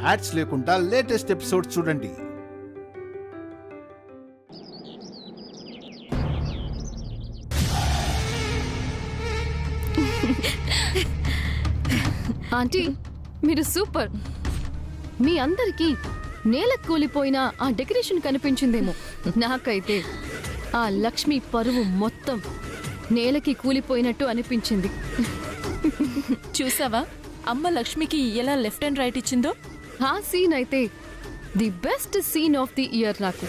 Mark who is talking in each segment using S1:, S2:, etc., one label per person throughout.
S1: Ads లేకుండా latest episode చూడండి.
S2: Aunty మీరు సూపర్. మీ అందరికీ నేల కూలిపోయిన ఆ డెకరేషన్ కనిపించిందేమో, నాకైతే ఆ లక్ష్మి పరువు మొత్తం నేలకి కూలిపోయినట్టు అనిపించింది.
S3: చూసావా అమ్మ లక్ష్మికి ఎలా లెఫ్ట్ అండ్ రైట్ ఇచ్చిందో?
S2: ఆ సీన్ అయితే the best scene of the year నాకు.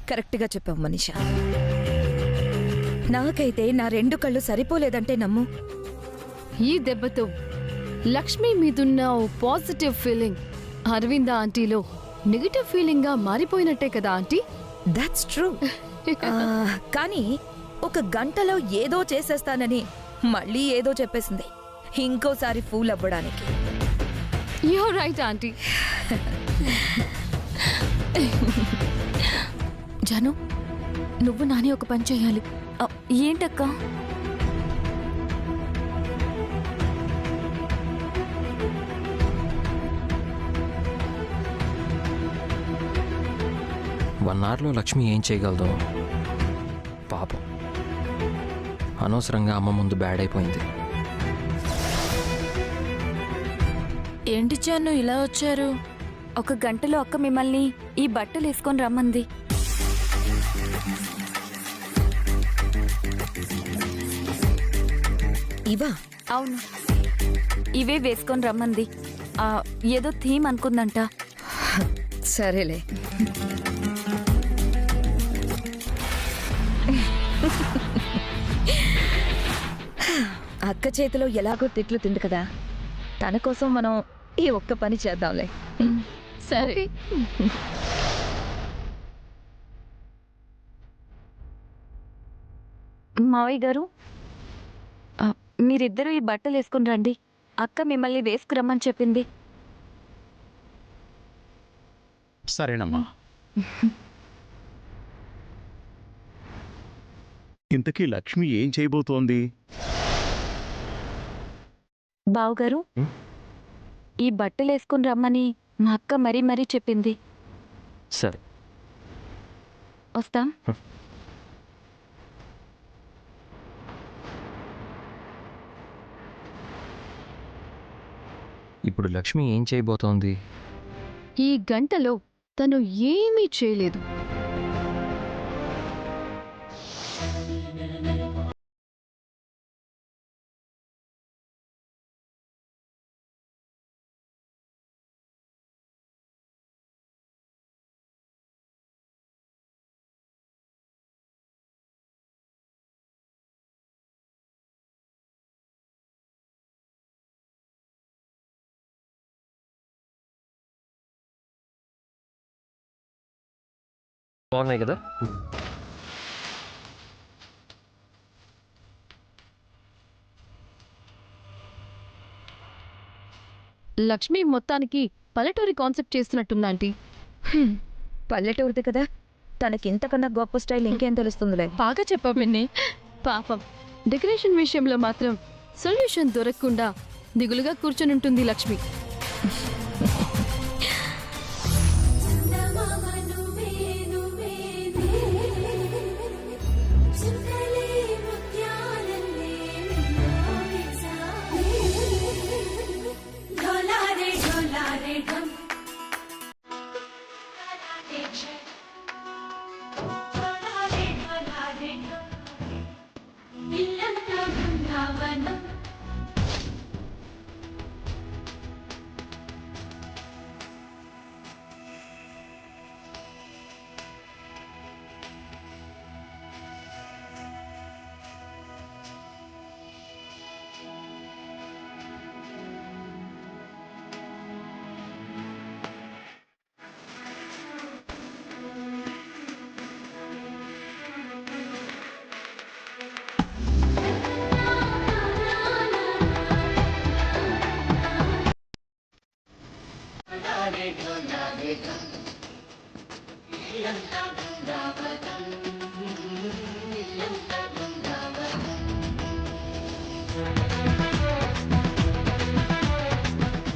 S4: కరెక్ట్గా చెప్పావు మనీషా. నాకైతే నా 2 కళ్ళు సరిపోలేదంటే నమ్ము.
S2: ఈ దెబ్బతో లక్ష్మి మీదున్న ఓ పాజిటివ్ ఫీలింగ్ అరవింద ఆంటీలో నెగటివ్ ఫీలింగ్ గా మారిపోయినట్టే కదా ఆంటీ?
S4: That's true. కానీ 1 గంటలో ఏదో చేసేస్తానని మళ్ళీ ఏదో చెప్పేసింది, ఇంకోసారి ఫూల్ అవ్వడానికి.
S2: You're right aunty.
S3: జాను, నువ్వు నాని ఒక పని చేయాలి. ఏంటక్క?
S5: వన్ అవర్లో లక్ష్మి ఏం చేయగలదు? పాపం అనవసరంగా అమ్మ ముందు బ్యాడ్ అయిపోయింది.
S3: ఏంటి జాను ఇలా వచ్చారు?
S6: 1 గంటలో అక్క మిమ్మల్ని ఈ బట్టలు వేసుకొని రమ్మంది.
S4: ఇవా?
S6: అవును, ఇవే వేసుకొని రమ్మంది. ఏదో థీమ్ అనుకుందంట.
S4: సరేలే. అక్క చేతిలో ఎలాగో తిట్లు తింది కదా, తన కోసం మనం ఈ ఒక్క పని చేద్దాంలే.
S2: సరే.
S6: మావయ్య గారు, మీరిద్దరూ ఈ బట్టలు వేసుకుని రండి. అక్క మిమ్మల్ని వేసుకురమ్మని చెప్పింది.
S7: సరేనమ్మా. ఇంతకీ లక్ష్మి ఏం చేయబోతోంది?
S6: బావుగారు, ఈ బట్టలు వేసుకుని రమ్మని మా అక్క మరీ మరీ చెప్పింది.
S5: సరే
S6: వస్తాం.
S5: ఇప్పుడు లక్ష్మి ఏం చేయబోతోంది?
S2: ఈ గంటలో తను ఏమీ చేయలేదు.
S5: బాగున్నాయి కదా?
S2: లక్ష్మి మొత్తానికి పల్లెటూరి కాన్సెప్ట్ చేస్తున్నట్టుందాంటీ.
S4: పల్లెటూరిది కదా, తనకింతకన్నా గొప్ప స్టైల్ ఇంకేం తెలుస్తుందిలే.
S3: బాగా చెప్పావు పిన్ని.
S2: పాపం డెకరేషన్ విషయంలో మాత్రం సొల్యూషన్ దొరకకుండా దిగులుగా కూర్చొని లక్ష్మి.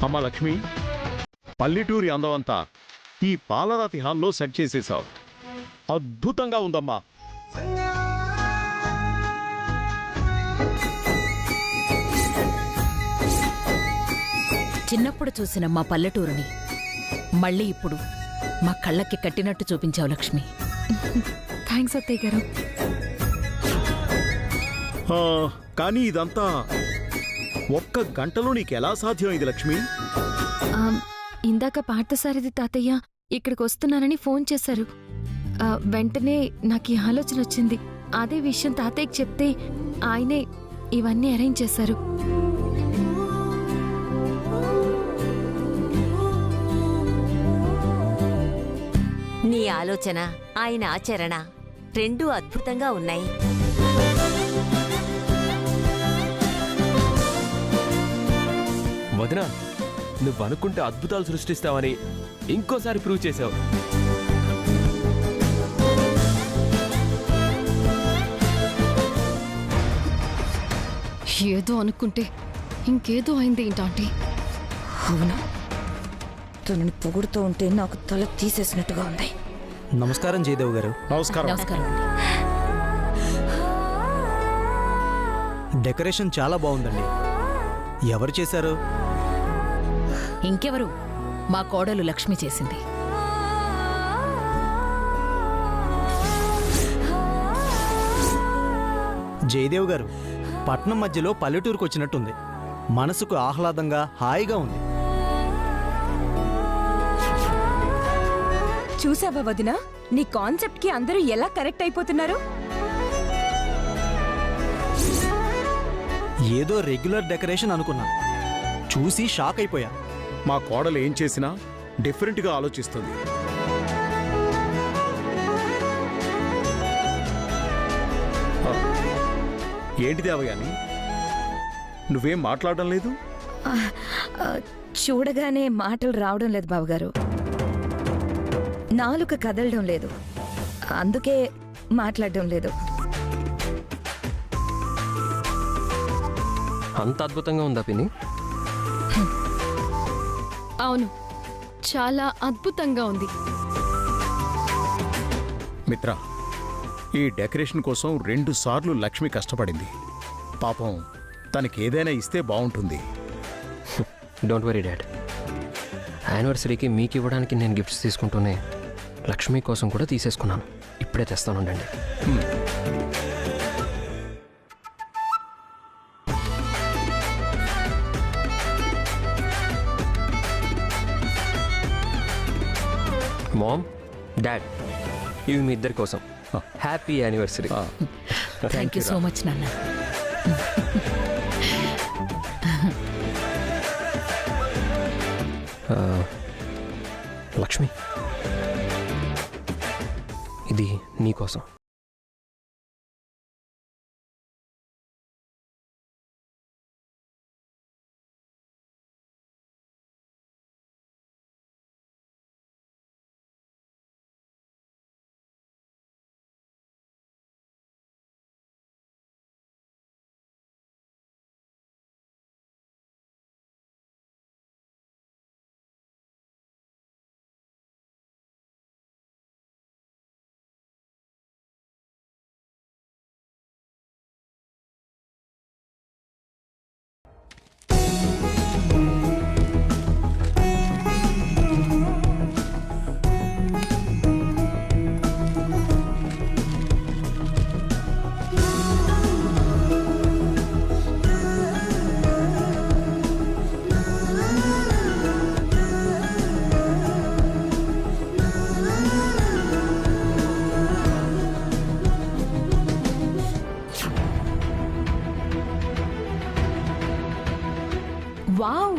S7: అమ్మా లక్ష్మి, పల్లెటూరి అందమంతా ఈ పాలరాతి హాల్లో సెట్ చేసేసావు. అద్భుతంగా ఉందమ్మా.
S8: చిన్నప్పుడు చూసిన మా పల్లెటూరుని మళ్ళీ ఇప్పుడు మా కళ్ళకి కట్టినట్టు చూపించావు లక్ష్మి.
S3: థ్యాంక్స్ అత్తయ్య గారు.
S7: కానీ ఇదంతా ఒక్క గంటలో నీకెలా సాధ్యమైంది లక్ష్మి?
S3: ఇందాక పార్థసారథి తాతయ్య ఇక్కడికి వస్తున్నానని ఫోన్ చేశారు. వెంటనే నాకు ఈ ఆలోచన వచ్చింది. అదే విషయం తాతయ్యకి చెప్తే ఆయనే ఇవన్నీ అరేంజ్ చేశారు.
S9: నీ ఆలోచన, ఆయన ఆచరణ రెండూ అద్భుతంగా ఉన్నాయి.
S10: వదినా, నువ్వు అనుకుంటే అద్భుతాలు సృష్టిస్తావని ఇంకోసారి ప్రూవ్ చేసావు.
S2: ఏదో అనుకుంటే ఇంకేదో అయింది ఏంటంటే.
S4: అవునా, తనని పొగుడుతూ ఉంటే నాకు తల తీసేసినట్టుగా ఉంది.
S5: నమస్కారం జయదేవ్ గారు.
S7: నమస్కారం.
S8: నమస్కారం అండి.
S5: డెకరేషన్ చాలా బాగుందండి. ఎవరు చేశారు?
S8: ఇంకెవరు, మా కోడలు లక్ష్మి చేసింది.
S5: జయదేవ్ గారు, పట్నం మధ్యలో పల్లెటూరుకు వచ్చినట్టుంది. మనసుకు ఆహ్లాదంగా హాయిగా ఉంది.
S6: చూసావా వదినా, నీ కాన్సెప్ట్ కి అందరూ ఎలా కరెక్ట్ అయిపోతున్నారు.
S5: ఏదో రెగ్యులర్ డెకరేషన్ అనుకున్నా, చూసి షాక్ అయిపోయా.
S7: మా కోడలు ఏం చేసినా డిఫరెంట్గా ఆలోచిస్తుంది. ఏంటి దేవయాని, నువ్వేం మాట్లాడడం లేదు?
S4: చూడగానే మాటలు రావడం లేదు బావగారు. నాలుక కదలడం లేదు, అందుకే మాట్లాడడం లేదు.
S5: అంత అద్భుతంగా ఉందా పిన్ని?
S2: అవును, చాలా అద్భుతంగా ఉంది.
S7: మిత్ర, ఈ డెకరేషన్ కోసం 2 సార్లు లక్ష్మి కష్టపడింది. పాపం తనకి ఏదైనా ఇస్తే బాగుంటుంది.
S5: Don't worry dad. యానివర్సరీకి మీకు ఇవ్వడానికి నేను గిఫ్ట్స్ తీసుకుంటూనే లక్ష్మి కోసం కూడా తీసేసుకున్నాను. ఇప్పుడే తెస్తానుండండి. మామ్, డాడ్, ఇవి మీ ఇద్దరి కోసం. Happy anniversary.
S8: Thank you so much నాన్న.
S5: లక్ష్మి, ఇది నీకోసం.
S6: Wow,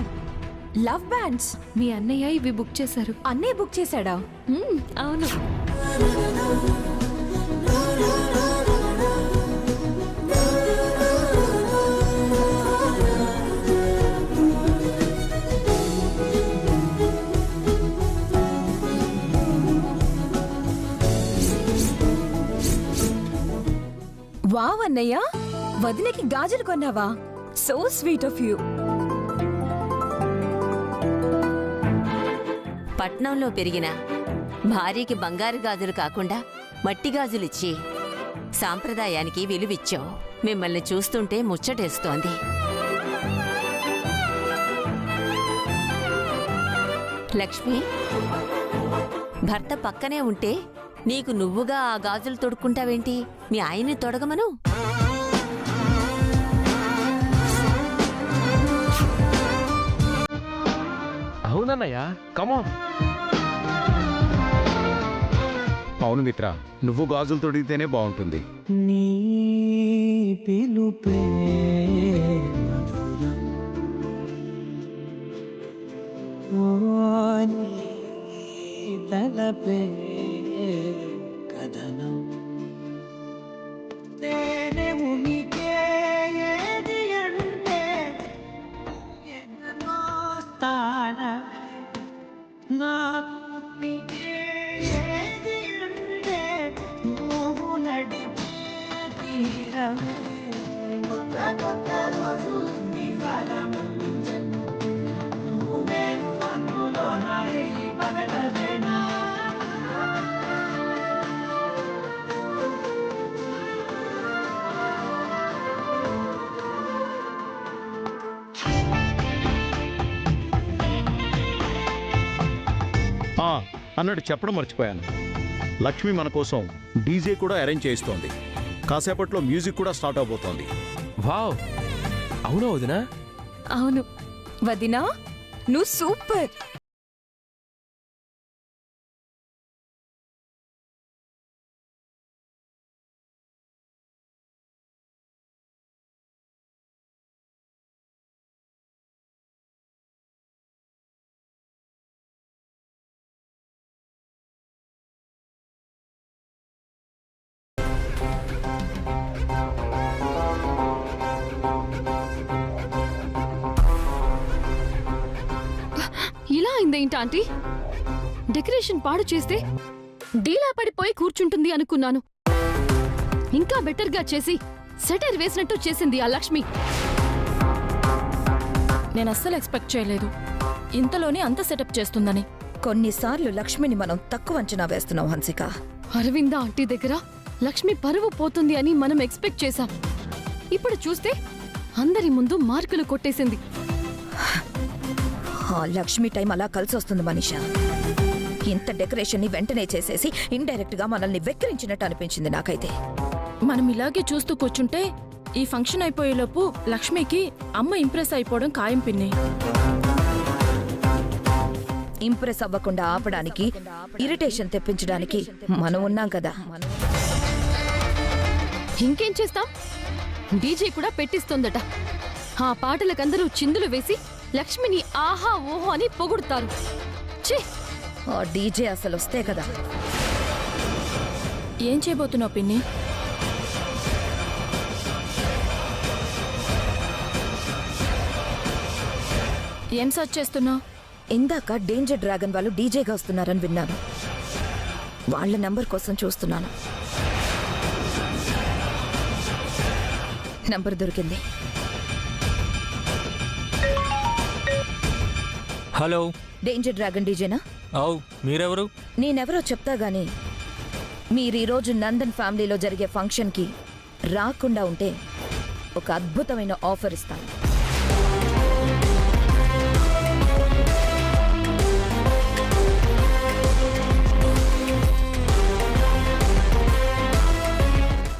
S6: love bands.
S3: మీ అన్నయ్య ఇవి బుక్ చేశారు.
S6: అన్నయ్య బుక్ చేశాడా?
S3: అవును.
S6: వావ్ అన్నయ్య, వదినకి గాజులు కొన్నావా? So sweet of you.
S9: పట్నంలో పెరిగిన భార్యకి బంగారు గాజులు కాకుండా మట్టి గాజులిచ్చి సాంప్రదాయానికి విలువిచ్చావు. మిమ్మల్ని చూస్తుంటే ముచ్చటేస్తోంది. లక్ష్మి, భర్త పక్కనే ఉంటే నీకు నువ్వుగా ఆ గాజులు తొడుక్కుంటావేంటి? మీ ఆయన్ని తొడగమను.
S10: అవునన్నయ్య, కమాన్.
S7: అవును మిత్ర, నువ్వు గాజులు తొడిగితేనే బాగుంటుంది.
S11: నీ పిలుపే తలపే కథనం తేనే ఉనికే ఏది అంటే ఎన్నో స్థానమే నాకు నీకే ఏది అంటే నువ్వు నడిపే తీరమే కొత్త కొత్త రోజు నీ ఫలము నువ్వే అందులో నాయి పగలవేనా
S7: అన్నట్టు చెప్పడం మర్చిపోయాను. లక్ష్మి మన కోసం డీజే కూడా అరేంజ్ చేస్తోంది. కాసేపట్లో మ్యూజిక్ కూడా స్టార్ట్ అవబోతోంది.
S10: వావ్, అవునా వదినా?
S3: అవును వదినా, నువ్వు సూపర్.
S2: ఇలా అయిందేంటి ఆంటీ? డెకరేషన్ పాడు చేస్తే డీలా పడిపోయి కూర్చుంటుంది అనుకున్నాను. ఇంకా బెటర్గా చేసి సెటర్ వేసినట్టు చేసింది ఆ లక్ష్మి.
S8: నేను అస్సలు ఎక్స్పెక్ట్ చేయలేదు ఇంతలోనే అంత సెటప్ చేస్తుందని.
S4: కొన్నిసార్లు లక్ష్మిని మనం తక్కువ అంచనా వేస్తున్నాం హన్సిక.
S2: అరవింద ఆంటీ దగ్గర లక్ష్మి పరువు పోతుంది అని మనం ఎక్స్పెక్ట్ చేశాం. ఇప్పుడు చూస్తే అందరి ముందు మార్కులు కొట్టేసింది.
S4: ఆ లక్ష్మి టైం అలా కలిసొస్తుంది మనీషా. ఇంత డెకరేషన్ ని వెంటనే చేసేసి ఇండైరెక్ట్ గా మనల్ని వెక్కిరించినట్టు అనిపించింది నాకైతే.
S8: మనం ఇలాగే చూస్తూ కూర్చుంటే ఈ ఫంక్షన్ అయిపోయేలోపు లక్ష్మికి అమ్మ ఇంప్రెస్ అయిపోవడం ఖాయం పిన్ని.
S4: ఇంప్రెస్ అవ్వకుండా ఆపడానికి, ఇరిటేషన్ తెప్పించడానికి మనం ఉన్నాం కదా.
S2: ఇంకేం చేస్తాం? డీజే కూడా పెట్టిస్తోందట. ఆ పాటలకందరూ చిందులు వేసి లక్ష్మిని ఆహా ఓహో అని పొగుడుతారు. ఛీ!
S4: ఆ డీజే అసలు వస్తే కదా.
S8: ఏం చేయబోతున్నావు పిన్ని? ఏం సర్చ్ చేస్తున్నావు?
S4: ఇందాక డేంజర్ డ్రాగన్ వాళ్ళు డీజేగా వస్తున్నారని విన్నాను. వాళ్ళ నంబర్ కోసం చూస్తున్నాను. నంబర్ దొరికింది.
S12: హలో,
S4: డేంజర్ డ్రాగన్ డీజేనా?
S12: అవు, మీరెవరు?
S4: నేనెవరో చెప్తా గానీ మీరీరోజు నందన్ ఫ్యామిలీలో జరిగే ఫంక్షన్కి రాకుండా ఉంటే ఒక అద్భుతమైన ఆఫర్ ఇస్తాను.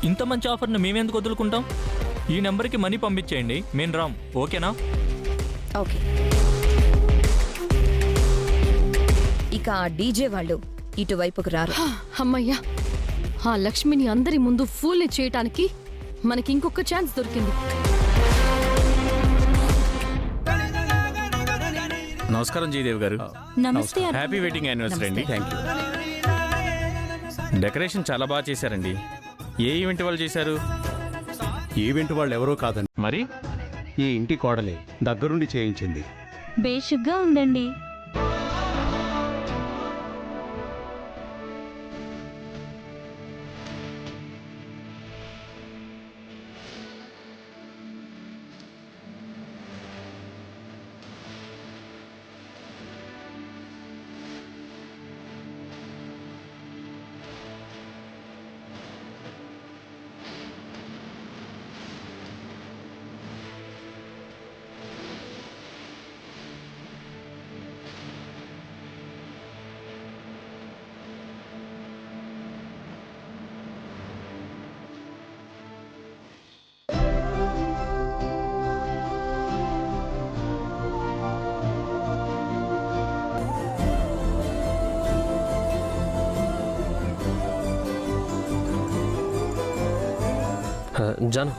S12: ఇంత మంచి ఆఫర్ను మేమెందుకు వదులుకుంటాం? ఈ నెంబర్కి మనీ పంపించేయండి, మేము రామ్. ఓకేనా?
S4: ఓకే. ఇక ఆ డీజే వాళ్ళు ఇటువైపుకు రారు.
S2: అమ్మయ్యా, ఆ లక్ష్మిని అందరి ముందు ఫూల్ని చేయటానికి మనకి ఇంకొక ఛాన్స్ దొరికింది.
S7: నమస్కారం జయదేవ్ గారు.
S8: నమస్తే.
S7: హ్యాపీ వెడ్డింగ్ యానివర్సరీ అండి. Thank you. డెకరేషన్ చాలా బాగా చేశారండి. ఏ ఈవెంట్ వాళ్ళు చేశారు?
S1: ఈవెంట్ వాళ్ళు ఎవరో కాదండి,
S7: మరి
S1: ఈ ఇంటి కోడలే దగ్గరుండి చేయించింది.
S6: బేషుగ్గా ఉందండి.
S5: జాను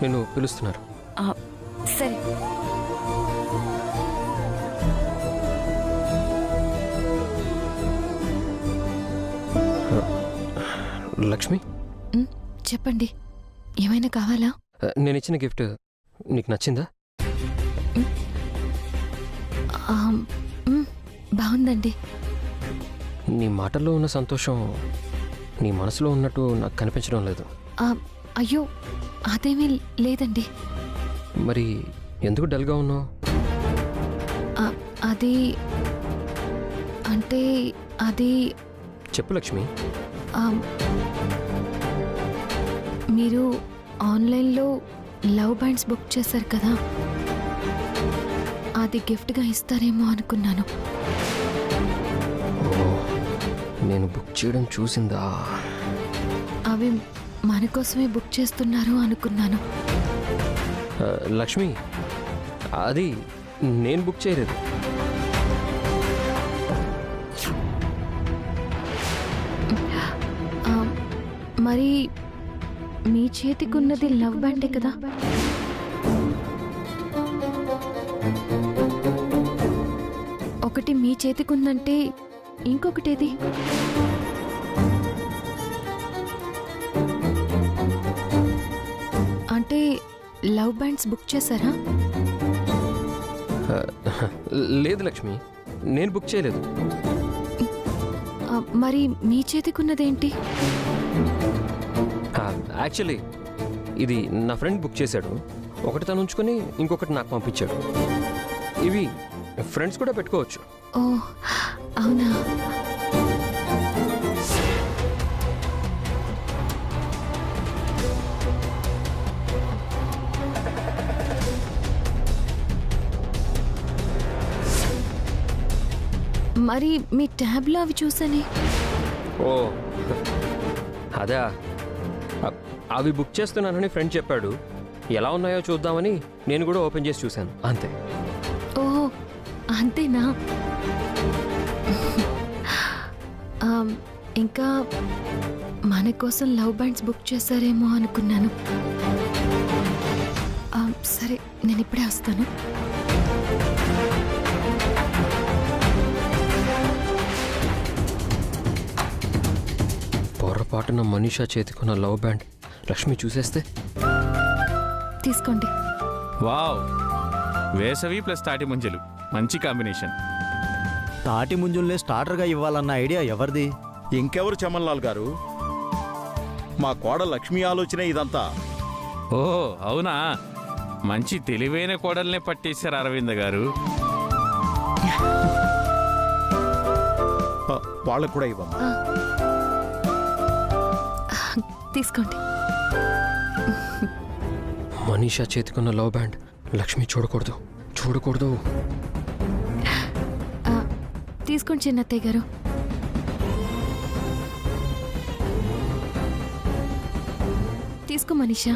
S5: నిన్ను పిలుస్తున్నారు.
S3: సరే.
S5: లక్ష్మి,
S3: చెప్పండి, ఏమైనా కావాలా?
S5: నేను ఇచ్చిన గిఫ్ట్ నీకు నచ్చిందా?
S3: బాగుందండి.
S5: నీ మాటల్లో ఉన్న సంతోషం నీ మనసులో ఉన్నట్టు నాకు కనిపించడం లేదు.
S3: అయ్యో, అదేమీ లేదండి.
S5: మరి ఎందుకు డల్గా ఉన్నావు?
S3: అది అంటే అది
S5: చెప్పు లక్ష్మి.
S3: మీరు ఆన్లైన్లో లవ్ బ్యాండ్స్ బుక్ చేశారు కదా, అది గిఫ్ట్గా ఇస్తారేమో అనుకున్నాను.
S5: నేను బుక్ చేయడం చూసిందా?
S3: అవి మన కోసమే బుక్ చేస్తున్నారు అనుకున్నాను.
S5: లక్ష్మి, అది నేను బుక్ చేయలేదు.
S3: మరి మీ చేతికున్నది లవ్ బ్యాండే కదా? ఒకటి మీ చేతికుందంటే ఇంకొకటేది? అంటే లవ్ బ్యాండ్స్ బుక్ చేశారా?
S5: లేదు లక్ష్మి, నేను బుక్ చేయలేదు.
S3: మరి మీ చేతికున్నదేంటి?
S5: యాక్చువల్లీ ఇది నా ఫ్రెండ్ బుక్ చేశాడు. ఒకటి తను ఉంచుకొని ఇంకొకటి నాకు పంపించాడు. ఇవి ఫ్రెండ్స్ కూడా పెట్టుకోవచ్చు.
S3: ఓ అవునా? మరి మీ ట్యాబ్లో అవి చూసానే.
S5: ఓ అదా, అవి బుక్ చేస్తున్నానని ఫ్రెండ్ చెప్పాడు. ఎలా ఉన్నాయో చూద్దామని నేను కూడా ఓపెన్ చేసి చూశాను, అంతే.
S3: ఓ అంతేనా? ఇంకా మన కోసం లవ్ బ్యాండ్స్ బుక్ చేశారేమో అనుకున్నాను. సరే, నేను ఇప్పుడే వస్తాను.
S5: పొరపాటున మనీషా చేతికున్న లవ్ బ్యాండ్ లక్ష్మి చూసేస్తే?
S3: తీసుకోండి.
S13: వావ్, వేసవి ప్లస్ తాటి ముంజలు మంచి కాంబినేషన్.
S14: తాటి ముంజుల్నే స్టార్టర్గా ఇవ్వాలన్న ఐడియా ఎవరిది?
S7: ఇంకెవరు చమన్లాల్ గారు? మా కోడ లక్ష్మి ఆలోచనే ఇదంతా.
S13: ఓ అవునా, మంచి తెలివైన కోడల్నే పట్టేశారు అరవింద్ గారు.
S7: వాళ్ళకు కూడా ఇవ్వమ్మా.
S3: తీసుకోండి.
S5: మనీషా చేతికున్న లవ్ బ్యాండ్ లక్ష్మి చూడకూడదు, చూడకూడదు.
S3: తీసుకోండి చిన్నత్తయ్య గారు. తీసుకో మనీషా.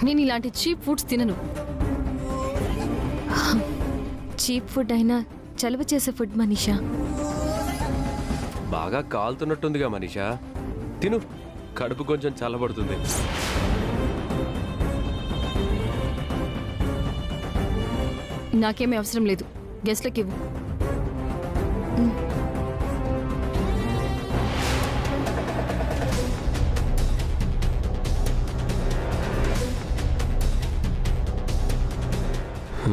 S2: నేను ఇలాంటి చీప్ ఫుడ్స్ తినను.
S3: చీప్ ఫుడ్ అయినా చలువ చేసే ఫుడ్ మనీషా.
S10: బాగా కాలుతున్నట్టుందిగా మనీషా, తిను, కడుపు కొంచెం చల్లబడుతుంది.
S2: నాకేమీ అవసరం లేదు, గెస్ట్లకి ఇవ్వు.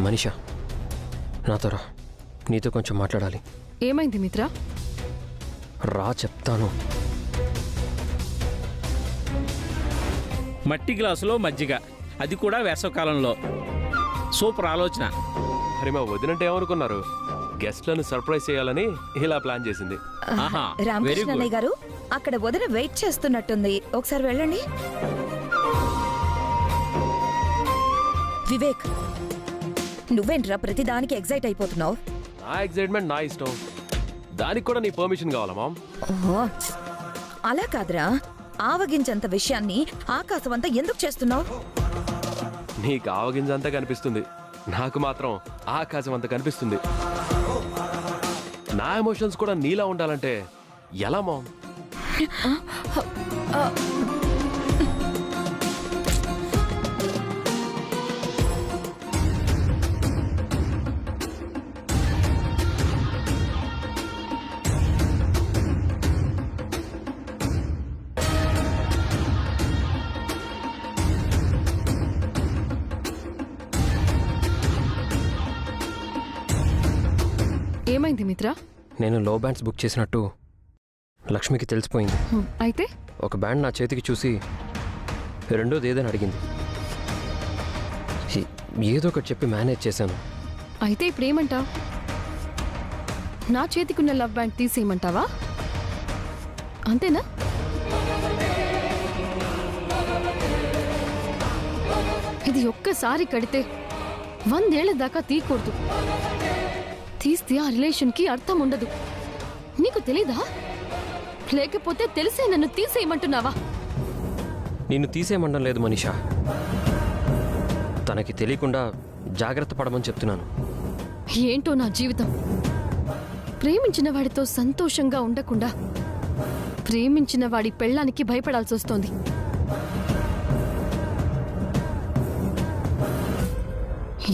S5: మనీషా, నాతో రా, నీతో కొంచెం మాట్లాడాలి.
S2: ఏమైంది మిత్ర?
S5: రా చెప్తాను.
S13: మట్టి గ్లాసులో మజ్జిగ, అది కూడా వేసవకాలంలో. సూపర్ ఆలోచన.
S10: మరి మా వదినంటే ఏమనుకున్నారు? గెస్ట్లను సర్ప్రైజ్ చేయాలని ఇలా ప్లాన్ చేసింది.
S4: రామకృష్ణ అన్నయ్య గారు, అక్కడ వదిన వెయిట్ చేస్తున్నట్టుంది, ఒకసారి వెళ్ళండి. వివేక్, నువ్వేంట్రా ప్రతిదానికి ఎగ్జైట్ అయిపోతున్నావు?
S10: నా ఎగ్జైట్మెంట్ నా ఇష్టం, దానికి కూడా నీ పర్మిషన్ కావాలా మామ్?
S4: ఓహో, అలా కాదురా, ఆవగించంత విషయాన్ని ఆకాశమంతా ఎందుకు చేస్తున్నావు?
S10: నీకు ఆవగింజ అంతా కనిపిస్తుంది, నాకు మాత్రం ఆకాశం అంతా కనిపిస్తుంది. నా ఎమోషన్స్ కూడా నీలా ఉండాలంటే ఎలా మామ్?
S2: ఏమైంది మిత్ర?
S5: నేను లో బ్యాండ్స్ బుక్ చేసినట్టు లక్ష్మికి తెలిసిపోయింది.
S2: అయితే
S5: ఒక బ్యాండ్ నా చేతికి చూసి రెండోది ఏదని అడిగింది. ఏదో ఒకటి చెప్పి మేనేజ్ చేశాను.
S2: అయితే ఇప్పుడేమంటావు? నా చేతికున్న లవ్ బ్యాండ్ తీసేయమంటావా? అంతేనా? ఇది ఒక్కసారి కడితే 100 ఏళ్ల దాకా తీయకూడదు. తీస్తే ఆ రిలేషన్కి అర్థం ఉండదు. నీకు తెలీదా? లేకపోతే తెలిసే నన్ను తీసేయమంటున్నావా?
S5: నిన్ను తీసేయమండం లేదు మనీషా. తనకి తెలియకుండా జాగ్రత్త పడమని చెప్తున్నాను.
S2: ఏంటో నా జీవితం. ప్రేమించిన వాడితో సంతోషంగా ఉండకుండా ప్రేమించిన వాడి పెళ్ళానికి భయపడాల్సి వస్తోంది.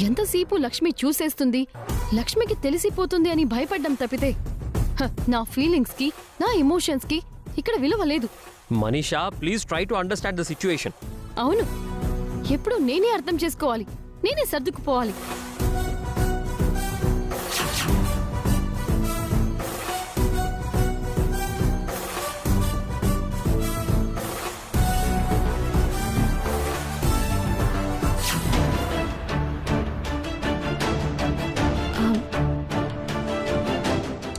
S2: ఎంతసేపు లక్ష్మి చూసేస్తుంది, లక్ష్మికి తెలిసిపోతుంది అని భయపడ్డం తప్పితే నా ఫీలింగ్స్కి, నా ఎమోషన్స్కి ఇక్కడ విలువ లేదు.
S5: Manisha, please try to understand the situation.
S2: అవును, ఎప్పుడు నేనే అర్థం చేసుకోవాలి, నేనే సర్దుకుపోవాలి.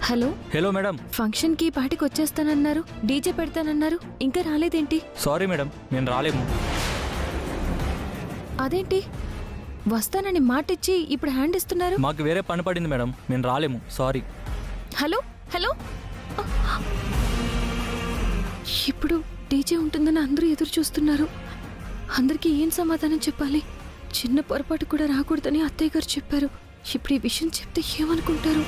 S3: Hello
S12: hello madam.
S3: ఫంక్షన్కి పార్టీకి వచ్చేస్తానన్నారు, డీజే పెడతానన్నారు, ఇంకా రాలేదేంటి?
S12: సారీ మేడం, మేము రాలేము.
S3: అదేంటి వస్తానని మాటిచ్చి ఇప్పుడు హ్యాండ్ ఇస్తున్నారు?
S12: మాకు వేరే పని పడింది మేడం, మేము రాలేము. సారీ.
S3: హలో హలో, ఇప్పుడు డీజే ఉంటుందని అందరూ ఎదురు చూస్తున్నారు. అందరికీ ఏం సమాధానం చెప్పాలి? చిన్న పొరపాటు కూడా రాకూడదని అత్తయ్య గారు చెప్పారు. ఇప్పుడు ఈ విషయం చెప్తే ఏమనుకుంటారు?